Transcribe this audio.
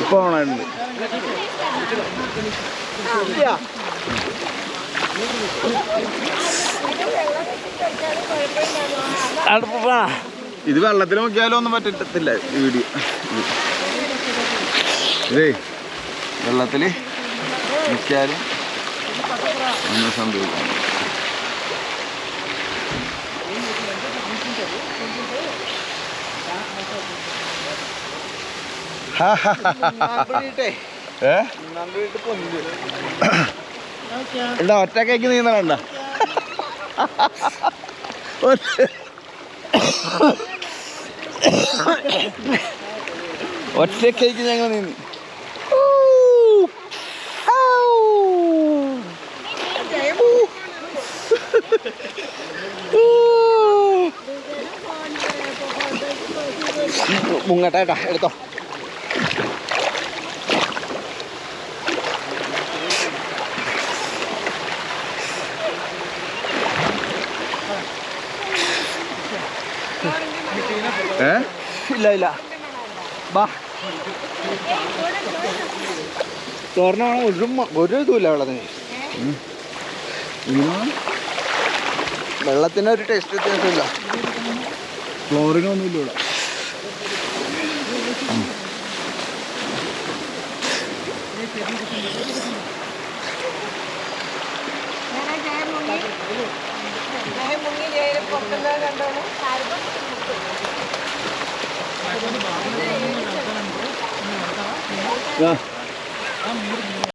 ഇപ്പോൾ ഓണായിട്ടുണ്ട്. ഇത് വെള്ളത്തിൽ നോക്കിയാലും ഒന്നും പറ്റത്തില്ല ഈ വീഡിയോ. ഇതേ വെള്ളത്തിൽ നോക്കിയാലും ഒന്നും സംഭവിക്കാം. ഒറ്റക്കേക്ക് നീന്തണ്ട. ഒറ്റക്കേക്ക് ഞങ്ങൾ നീന്തി. മുങ്ങട്ടേട്ടാ എടുത്തോ. ഇല്ല ഇല്ല ബാ തോരണമാണ്. ഒരു ഇതുമില്ല വെള്ളത്തിന്. വെള്ളത്തിന് ഒരു ടേസ്റ്റ് വ്യത്യാസമില്ല. ക്ലോറിനൊന്നുമില്ല ഇവിടെ. Yeah.